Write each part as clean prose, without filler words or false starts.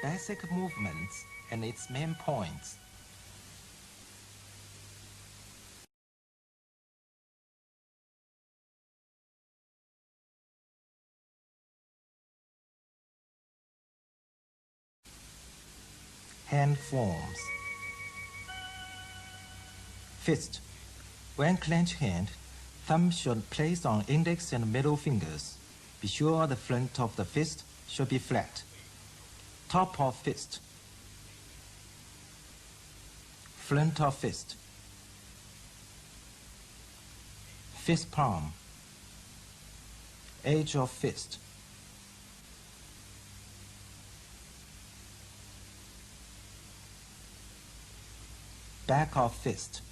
basic movements and its main points. Hand forms. Fist. When clenched hand, thumb should place on index and middle fingers. Be sure the front of the fist should be flat. Top of fist. Front of fist. Fist palm. Edge of fist. Back of fist.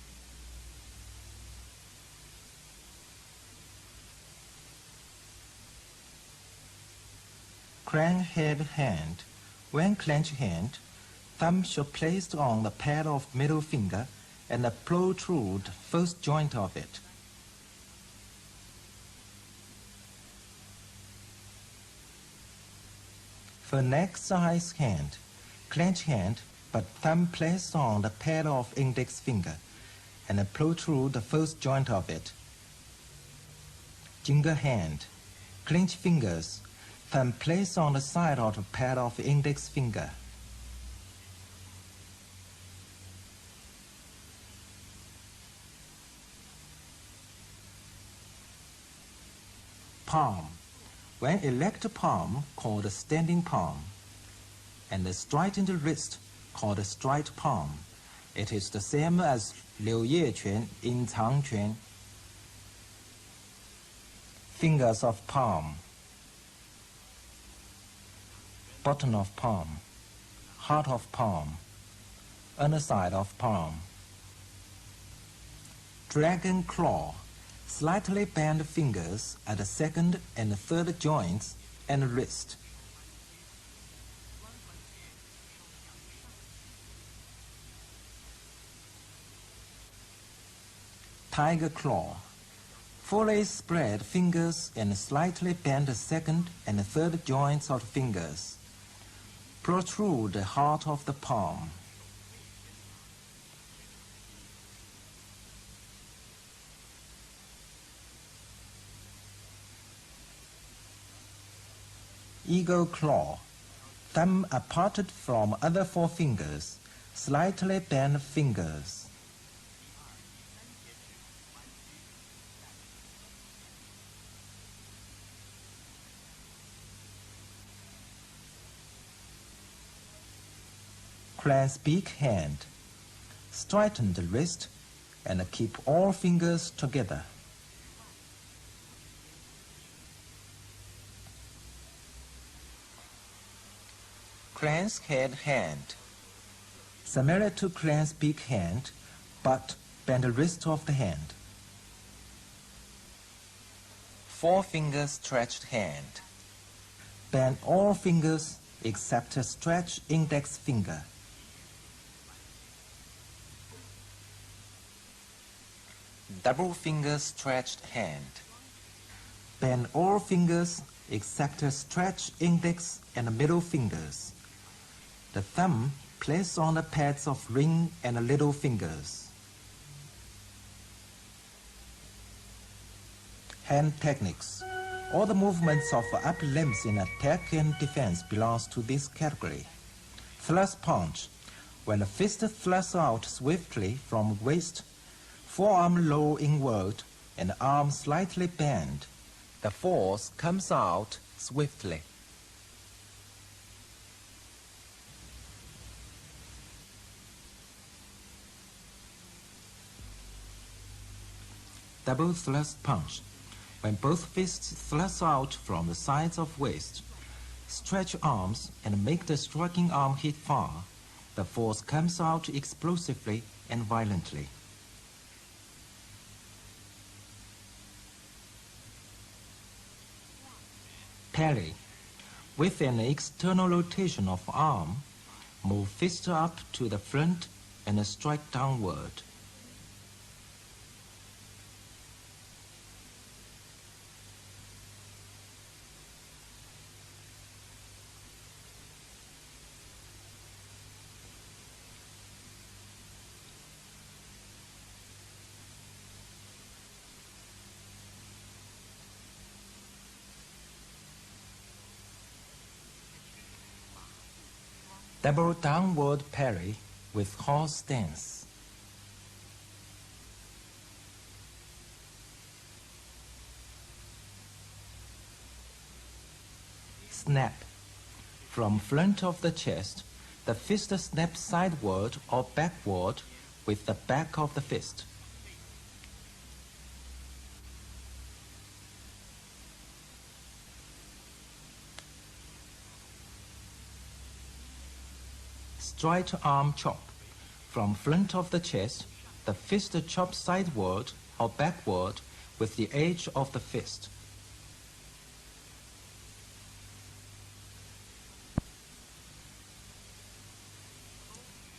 Crank-head hand. When clenched hand, thumb should place on the pad of middle finger and protrude first joint of it. For next size hand, clenched hand, but thumb placed on the pad of index finger and protrude the first joint of it. Finger hand, clenched fingers, thumb placed on the side of the pad of index finger. Palm. When erect palm, called standing palm, and the straightened wrist, called straight palm. It is the same as 柳叶拳, 隐藏拳. Fingers of palm. Bottom of palm. Heart of palm. Underside of palm. Dragon claw. Slightly bent fingers at the second and third joints and wrist. Tiger claw. Fully spread fingers and slightly bent second and third joints of fingers. Protrude the heart of the palm. Eagle claw. Thumb aparted from other four fingers, slightly bent fingers. Clasp big hand. Straighten the wrist and keep all fingers together. Clasp head hand. Similar to clasp big hand, but bend the wrist of the hand. Four fingers stretched hand. Bend all fingers except stretch index finger. Double finger stretched hand. Bend all fingers except stretch index and middle fingers. The thumb placed on the pads of ring and little fingers. Hand techniques. All the movements of upper limbs in attack and defense belongs to this category. Thrust punch. When the fist thrusts out swiftly from waist, forearm low inward and arm slightly bent, the force comes out swiftly. Double thrust punch. When both fists thrust out from the sides of waist, stretch arms and make the striking arm hit far, the force comes out explosively and violently. Parry. With an external rotation of arm, move fist up to the front and strike downward. Double downward parry with horse stance. Snap. From front of the chest, the fist snaps sideward or backward with the back of the fist. Straight arm chop. From front of the chest, the fist chops sideward or backward with the edge of the fist.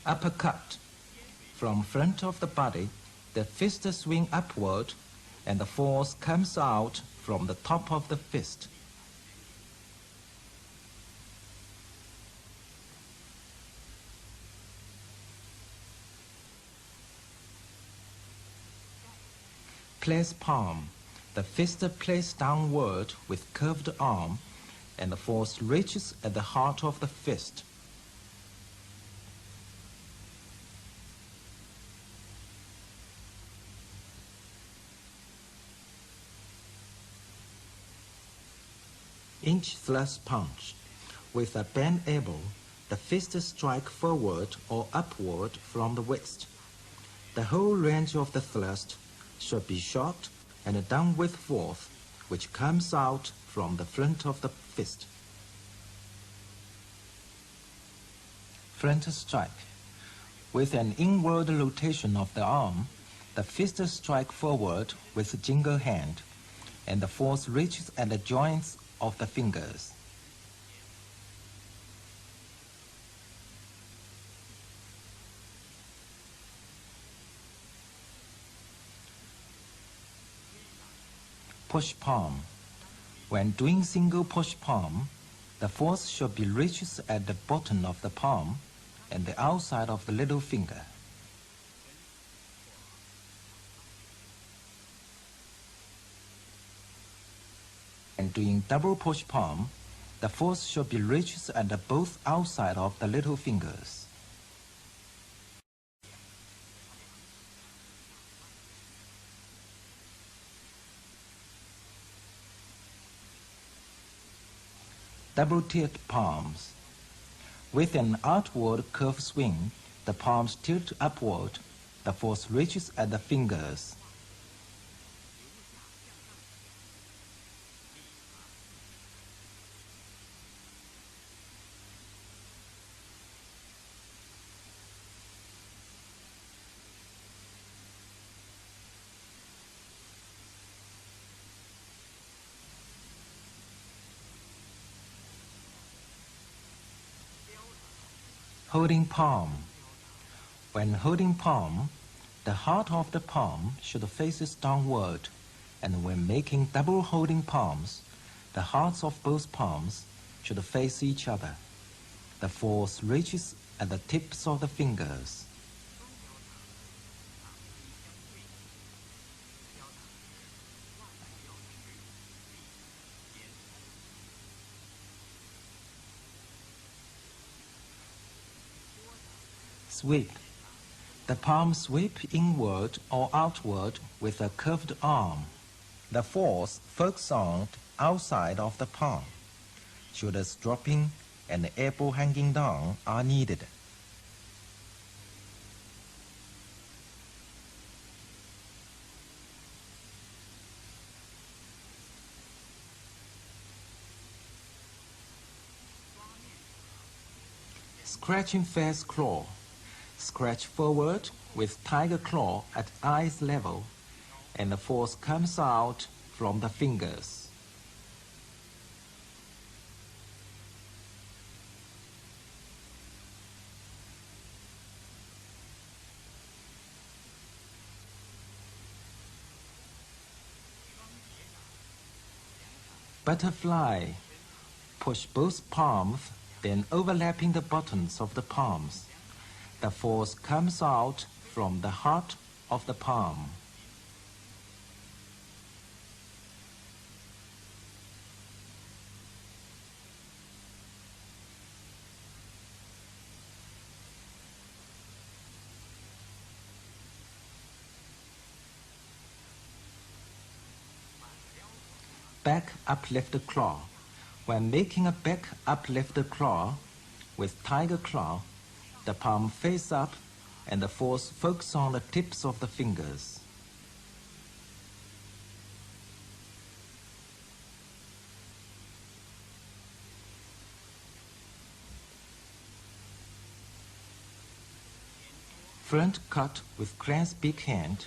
Uppercut. From front of the body, the fist swing upward and the force comes out from the top of the fist. Place palm. The fist placed downward with curved arm and the force reaches at the heart of the fist. Inch thrust punch. With a bent elbow, the fist strike forward or upward from the waist. The whole range of the thrust should be short and done with force, which comes out from the front of the fist. Front strike. With an inward rotation of the arm, the fist strike forward with jingle hand, and the force reaches at the joints of the fingers. Push palm. When doing single push palm, the force should be reaches at the bottom of the palm and the outside of the little finger. When doing double push palm, the force should be reaches at the both outside of the little fingers. Double tilt palms. With an outward curve swing, the palms tilt upward. The force reaches at the fingers. Holding palm. When holding palm, the heart of the palm should face downward, and when making double holding palms, the hearts of both palms should face each other. The force reaches at the tips of the fingers. Sweep. The palm sweep inward or outward with a curved arm. The force focuses on the outside of the palm. Shoulders dropping and the elbow hanging down are needed. Scratching face claw. Scratch forward with tiger claw at eyes level, and the force comes out from the fingers. Butterfly. Push both palms, then overlapping the buttons of the palms. The force comes out from the heart of the palm. back uplifted claw. When making a back uplifted claw with tiger claw, the palm face up and the force focus on the tips of the fingers. Front cut with crane's big hand.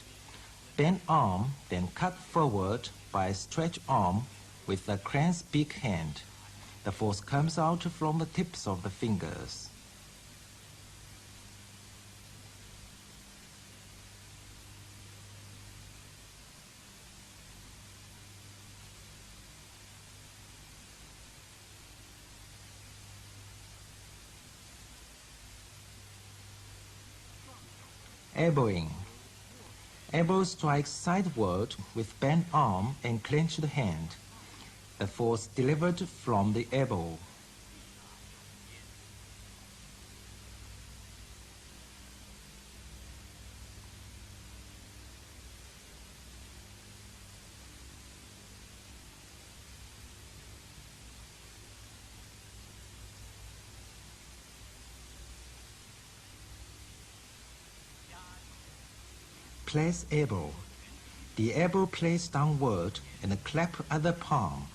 Bend arm, then cut forward by stretch arm with the crane's big hand. The force comes out from the tips of the fingers. Elbowing. Elbow strikes sideward with bent arm and clenched hand. The force delivered from the elbow. Place elbow. The elbow placed downward and clap other palm.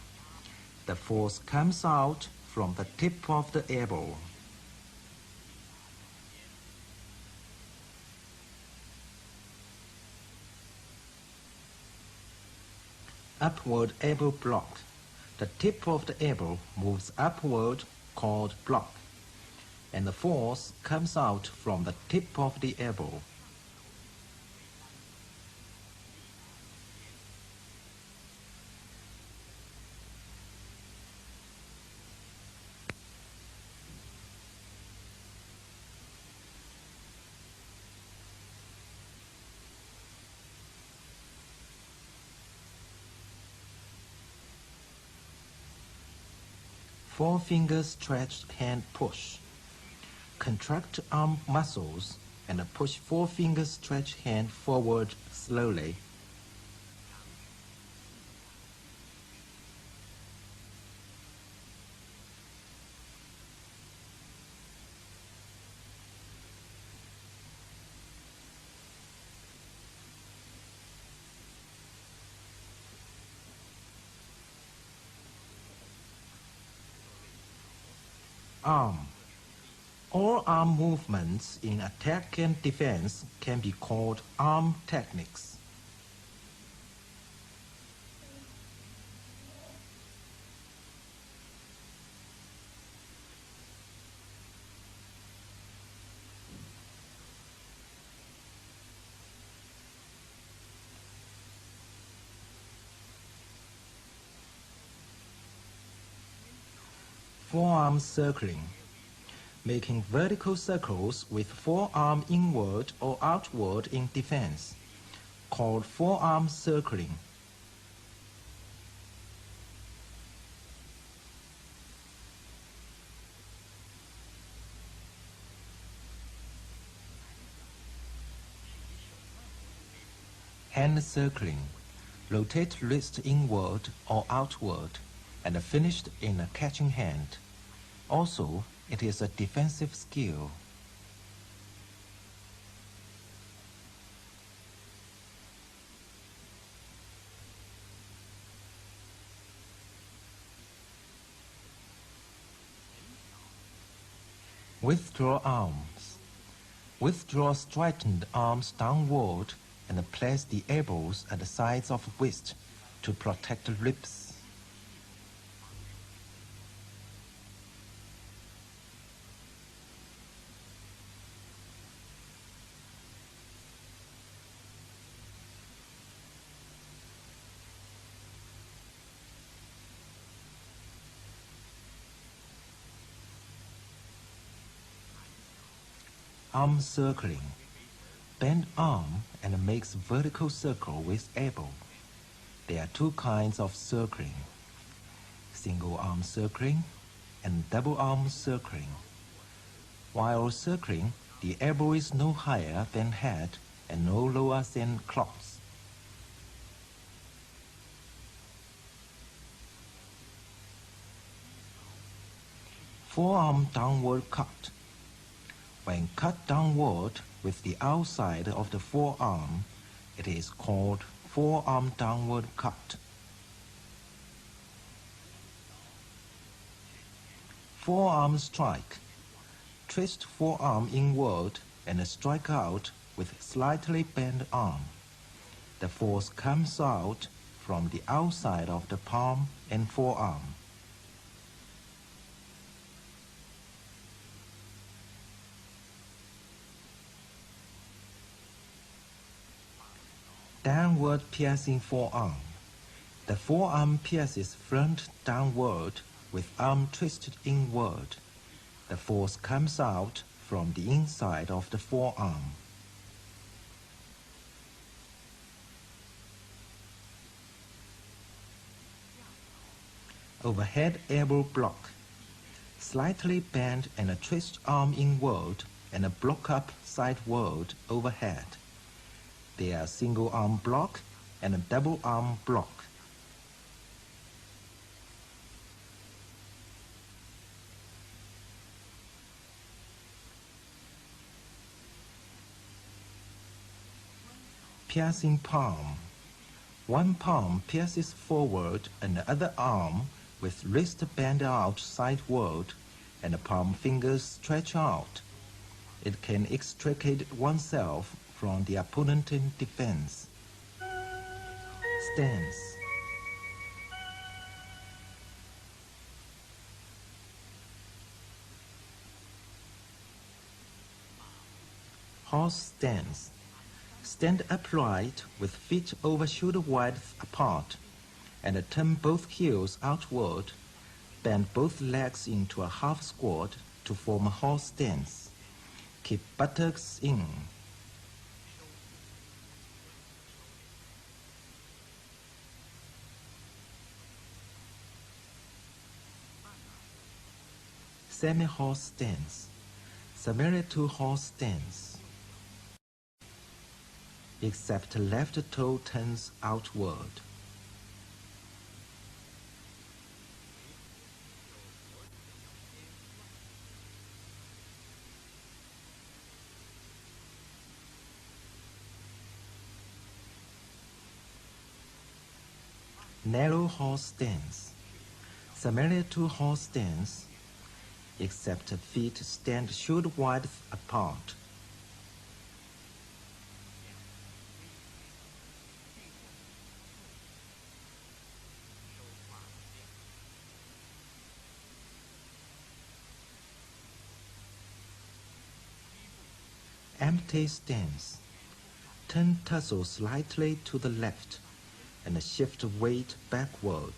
The force comes out from the tip of the elbow. Upward elbow block. The tip of the elbow moves upward, called block, and the force comes out from the tip of the elbow. Four fingers stretched hand push. Contract arm muscles and push four fingers stretched hand forward slowly. Arm. All arm movements in attack and defense can be called arm techniques. Forearm circling. Making vertical circles with forearm inward or outward in defense, called forearm circling. Hand circling. Rotate wrist inward or outward and finished in a catching hand. Also, it is a defensive skill. Withdraw arms. Withdraw straightened arms downward and place the elbows at the sides of wrist to protect ribs. Arm circling. Bend arm and makes vertical circle with elbow. There are two kinds of circling: single arm circling and double arm circling. While circling, the elbow is no higher than head and no lower than cloth. Forearm downward cut. When cut downward with the outside of the forearm, it is called forearm downward cut. Forearm strike. Twist forearm inward and strike out with slightly bent arm. The force comes out from the outside of the palm and forearm. Downward piercing forearm. The forearm pierces front downward with arm twisted inward. The force comes out from the inside of the forearm. Overhead elbow block. Slightly bend and twist arm inward and block up sideward overhead. There are single arm block and a double arm block. Piercing palm. One palm pierces forward and the other arm with wrist bend out sideward and the palm fingers stretch out. It can extricate oneself from the opponent in defense. Stance. Horse stance. Stand upright with feet over shoulder width apart and turn both heels outward. Bend both legs into a half squat to form a horse stance. Keep buttocks in. Semi-horse stance. Similar to horse stance, except left toe turns outward. Narrow horse stance. Similar to horse stance, except feet stand shoulder width apart. Empty stance. Turn torso slightly to the left and shift weight backward.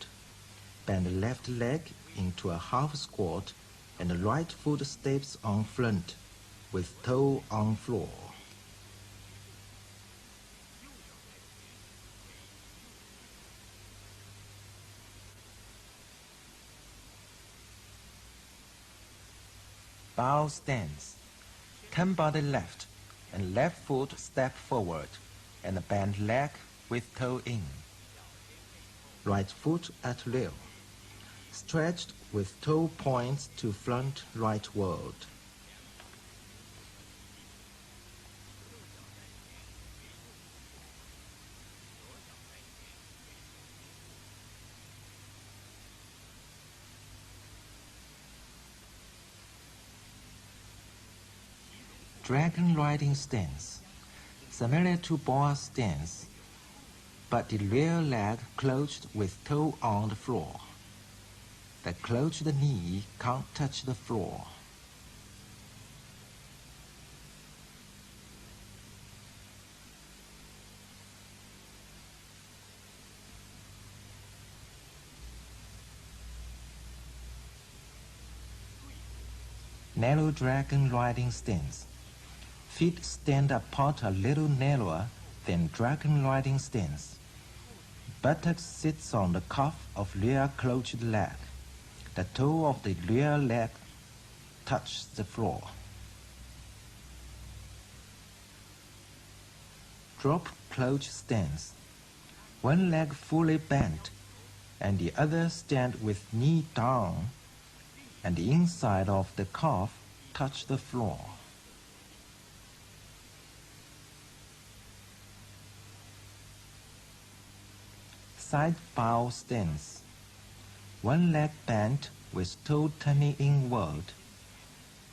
Bend left leg into a half squat and the right foot steps on front with toe on floor. Bow stance. Turn body left and left foot step forward and bend leg with toe in. Right foot at rear. Stretched with toe points to front rightward. Dragon riding stance. Similar to boa stance, but the rear leg closed with toe on the floor. The closed knee can't touch the floor. Narrow dragon riding stance. Feet stand apart a little narrower than dragon riding stance. Buttocks sits on the cuff of rear closed leg. The toe of the rear leg touches the floor. Drop crouch stance. One leg fully bent and the other stand with knee down. and the inside of the calf touch the floor. Side bow stance. One leg bent with toe turning inward,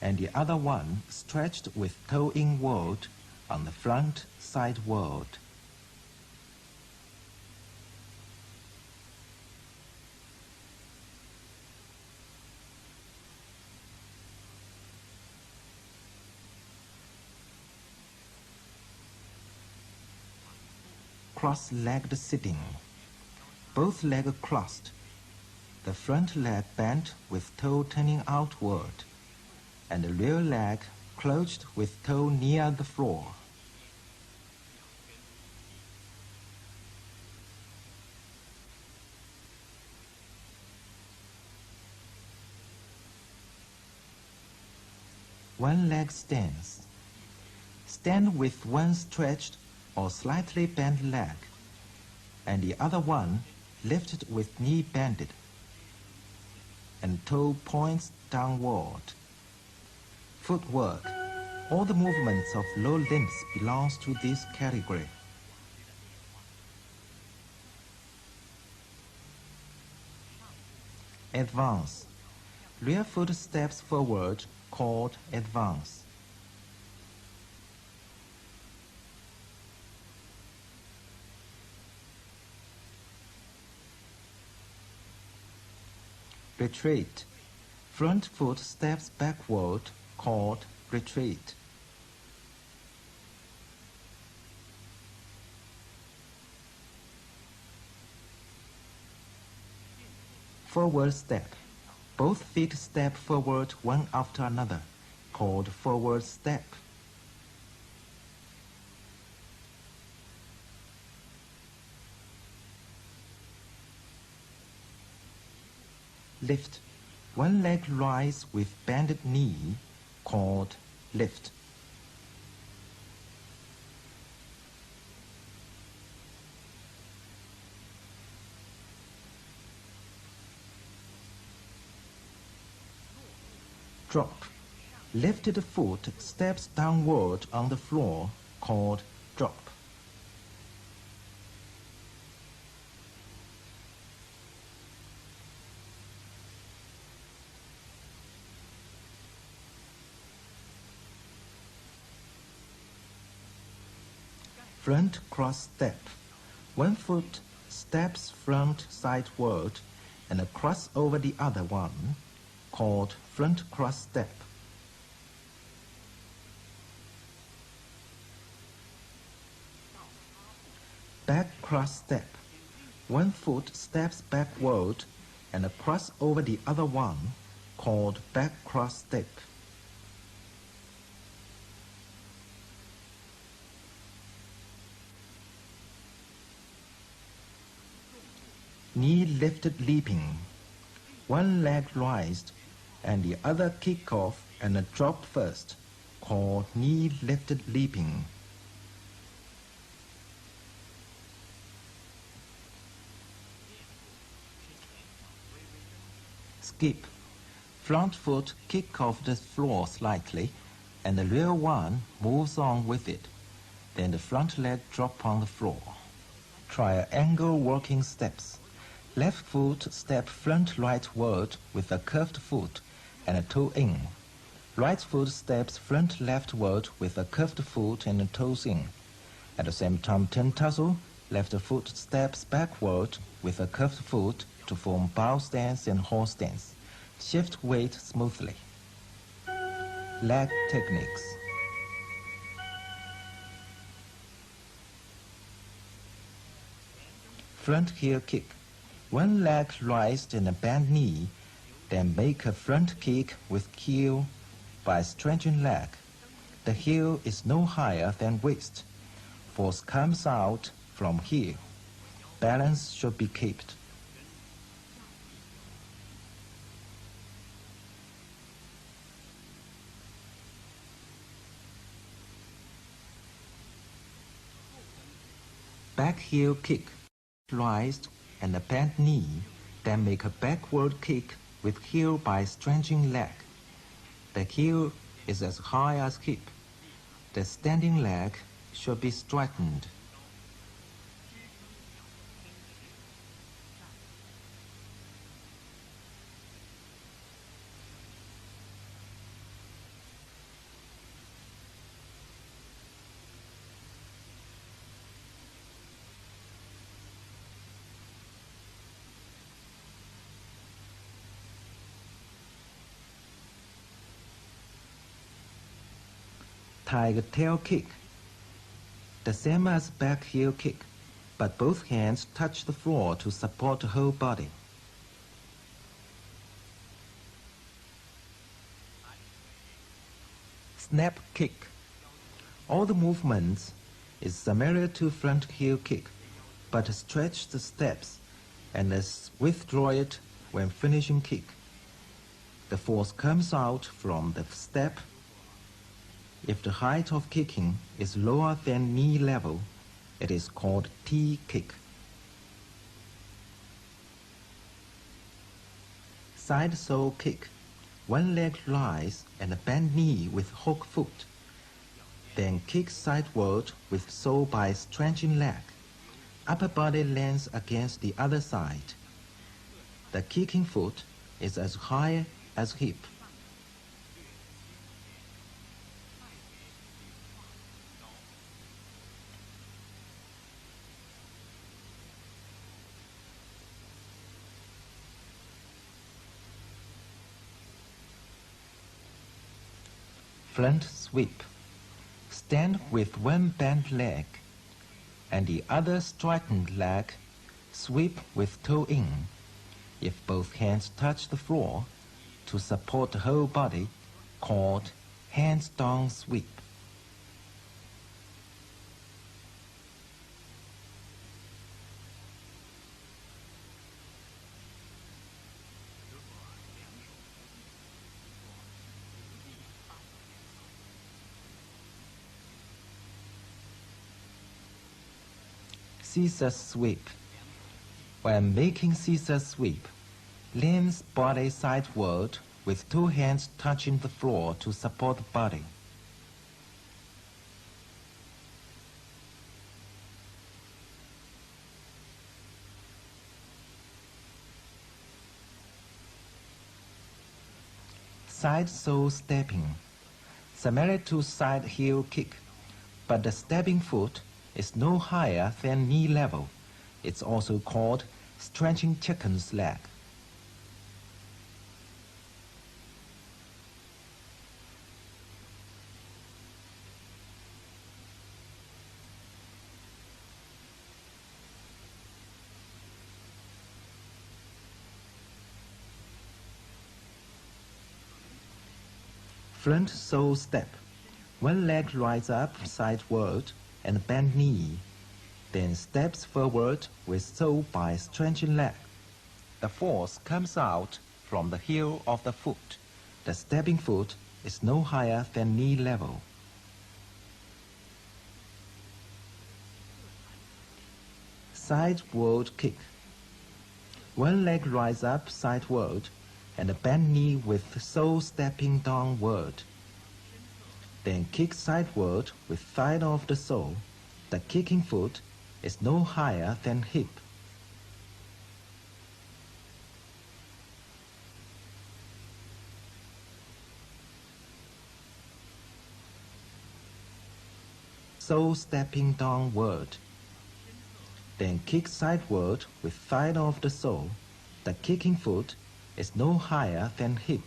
and the other one stretched with toe inward on the front sideward. Cross-legged sitting. Both legs crossed. The front leg bent with toe turning outward, and the rear leg closed with toe near the floor. One leg stance. Stand with one stretched or slightly bent leg, and the other one lifted with knee bended, and toe points downward. Footwork. All the movements of lower limbs belongs to this category. Advance. Rear foot steps forward, called advance. Retreat. Front foot steps backward, called retreat. Forward step. Both feet step forward one after another, called forward step. Lift. One leg rise with bended knee, called lift. Drop. Lifted foot steps downward on the floor, called drop. Front cross step. One foot steps front sideward and cross over the other one, called front cross step. Back cross step. One foot steps backward and cross over the other one, called back cross step. Knee lifted leaping. One leg raised and the other kick off and drop first, called knee lifted leaping. Skip. Front foot kick off the floor slightly and the rear one moves on with it. Then the front leg drop on the floor. Triangle walking steps. Left foot step front rightward with a curved foot and a toe in. Right foot steps front leftward with a curved foot and toes in. At the same time, turn tussle, left foot steps backward with a curved foot to form bow stance and horse stance. Shift weight smoothly. Leg techniques. Front heel kick. One leg raised and a bent knee, then make a front kick with heel by stretching leg. The heel is no higher than waist. Force comes out from heel. Balance should be kept. Back heel kick. Raised and a bent knee, then make a backward kick with heel by stretching leg. The heel is as high as hip. The standing leg should be straightened. Tiger tail kick. The same as back heel kick, but both hands touch the floor to support the whole body. Snap kick. All the movements is similar to front heel kick, but stretch the steps and withdraw it when finishing kick. The force comes out from the step. If the height of kicking is lower than knee level, it is called T kick. Side sole kick. One leg rise and bend knee with hook foot. Then kick sideward with sole by stretching leg. Upper body lands against the other side. The kicking foot is as high as hip. Front sweep. Stand with one bent leg and the other straightened leg. Sweep with toe in. If both hands touch the floor, to support the whole body, called hands down sweep. Scissor sweep. When making scissor sweep, leans body sideward with two hands touching the floor to support the body. Side sole stepping. Similar to side heel kick, but the stepping foot is no higher than knee level. It's also called stretching chicken's leg. Front sole step. One leg rises up sideward and bend knee, then steps forward with sole by stretching leg. The force comes out from the heel of the foot. The stepping foot is no higher than knee level. Sideward kick. One leg rises up sideward and bend knee with sole stepping downward. Then kick sideward with thigh of the sole. The kicking foot is no higher than hip. Sole stepping downward. Then kick sideward with thigh of the sole. The kicking foot is no higher than hip.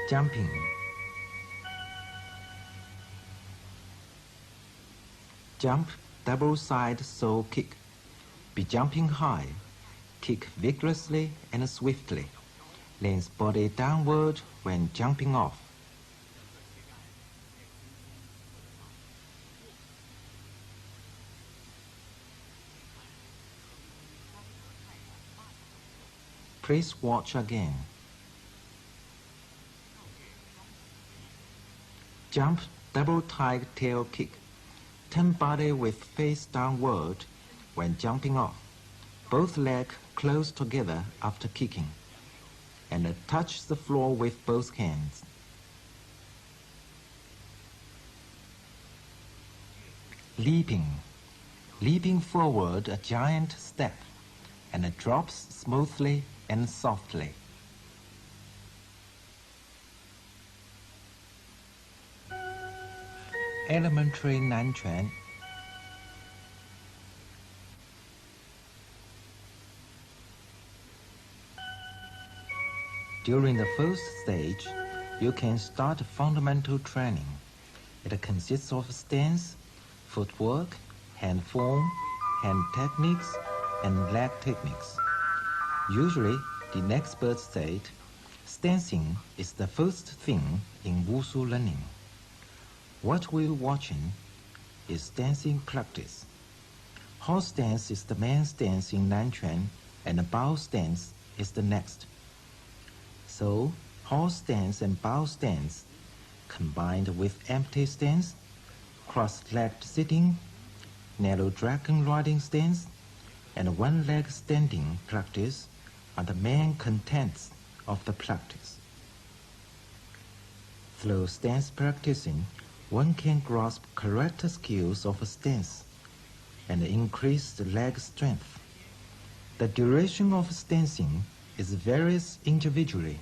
Jumping. Jump, double side sole kick. Be jumping high. Kick vigorously and swiftly. Leans body downward when jumping off. Please watch again. Jump, double tiger tail kick. Turn body with face downward when jumping off. Both legs close together after kicking. And touch the floor with both hands. Leaping. Leaping forward a giant step and drops smoothly and softly. Elementary Nanquan. During the first stage, you can start fundamental training. It consists of stance, footwork, hand form, hand techniques, and leg techniques. Usually, the expert said, stancing is the first thing in Wushu learning. What we're watching is dancing practice. Horse stance is the main stance in Nanquan, and bow stance is the next. So, horse stance and bow stance, combined with empty stance, cross-legged sitting, narrow dragon riding stance, and one-leg standing practice are the main contents of the practice. Through stance practicing, one can grasp correct skills of stance and increase the leg strength. The duration of stancing varies individually.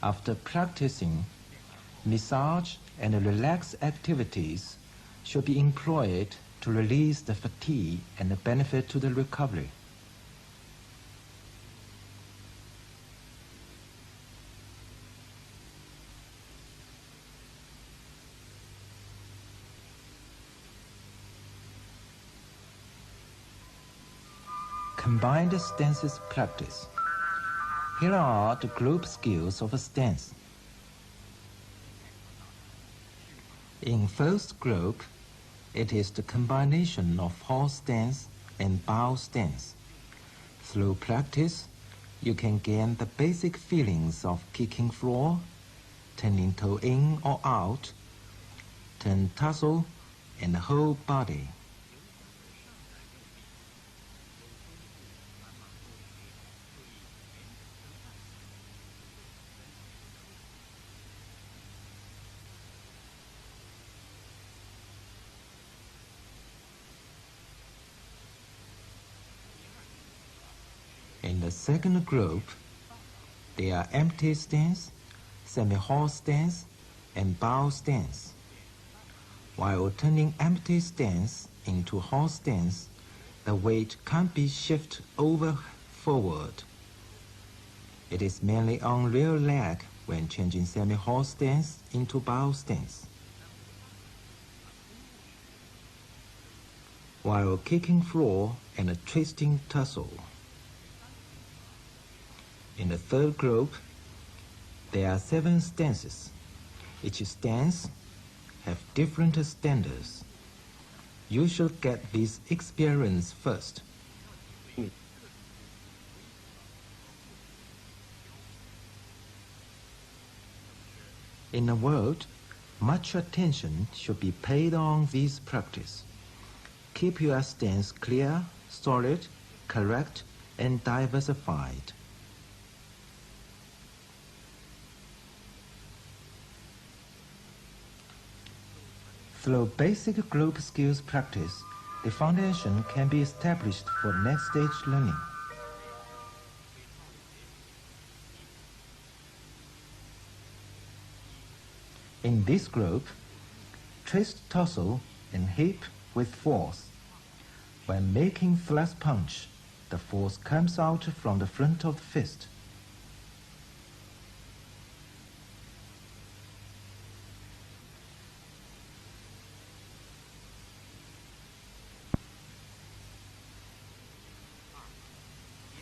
After practicing, massage and relax activities should be employed to release the fatigue and benefit to the recovery. Combined stances practice. Here are the group skills of stance. In first group, it is the combination of horse stance and bow stance. Through practice, you can gain the basic feelings of kicking floor, turning toe in or out, turn tussle, and whole body. In the second group, there are empty stance, semi-horse stance, and bow stance. While turning empty stance into horse stance, the weight can't be shifted over forward. It is mainly on rear leg when changing semi-horse stance into bow stance. While kicking floor and twisting tussle. In the third group, there are 7 stances. Each stance have different standards. You should get this experience first. In a word, much attention should be paid on this practice. Keep your stance clear, solid, correct, and diversified. Through basic group skills practice, the foundation can be established for next stage learning. In this group, twist tussle and hip with force. When making thrust punch, the force comes out from the front of the fist.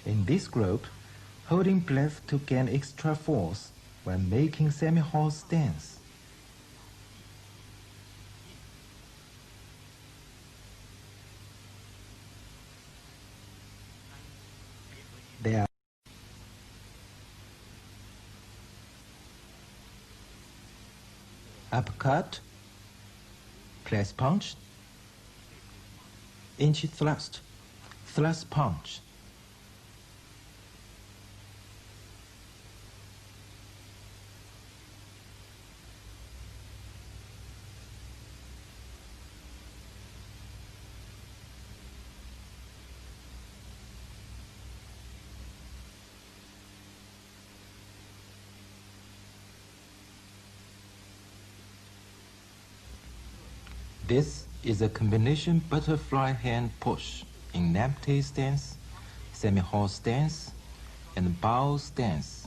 In this group, holding breath to gain extra force when making semi-horse stance. There uppercut, press punch, inch thrust, thrust punch. This is a combination butterfly hand push in empty stance, semi-horse stance, and bow stance.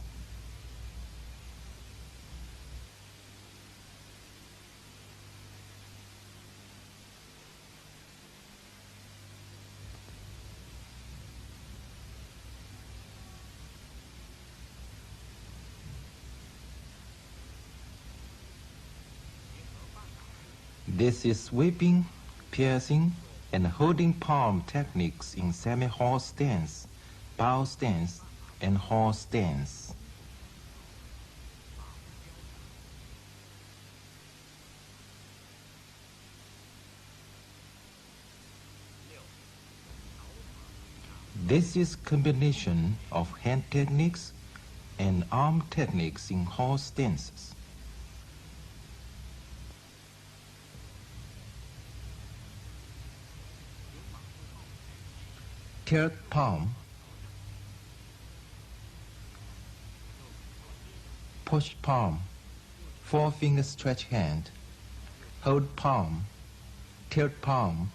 This is sweeping, piercing, and holding palm techniques in semi-horse stance, bow stance, and horse stance. This is combination of hand techniques and arm techniques in horse stances. Tilt palm, push palm, four-finger stretch hand, hold palm, tilt palm,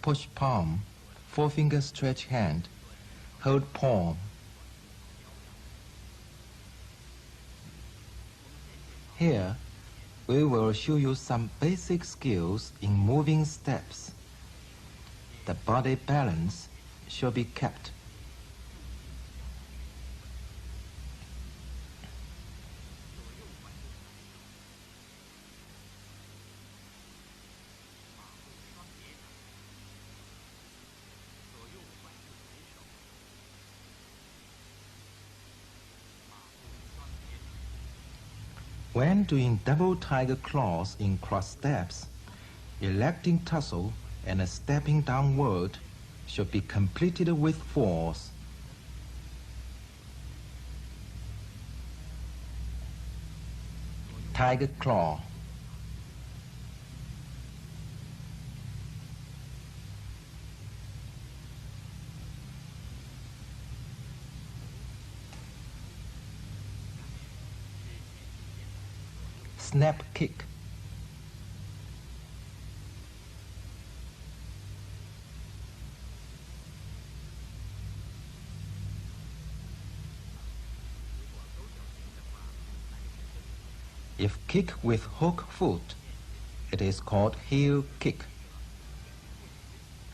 push palm, four-finger stretch hand, hold palm. Here, we will show you some basic skills in moving steps. The body balance should be kept. When doing double tiger claws in cross steps, electing tussle and stepping downward should be completed with force. Tiger claw. Snap kick. If kick with hook foot, it is called heel kick.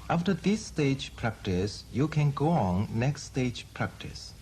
After this stage practice, you can go on next stage practice.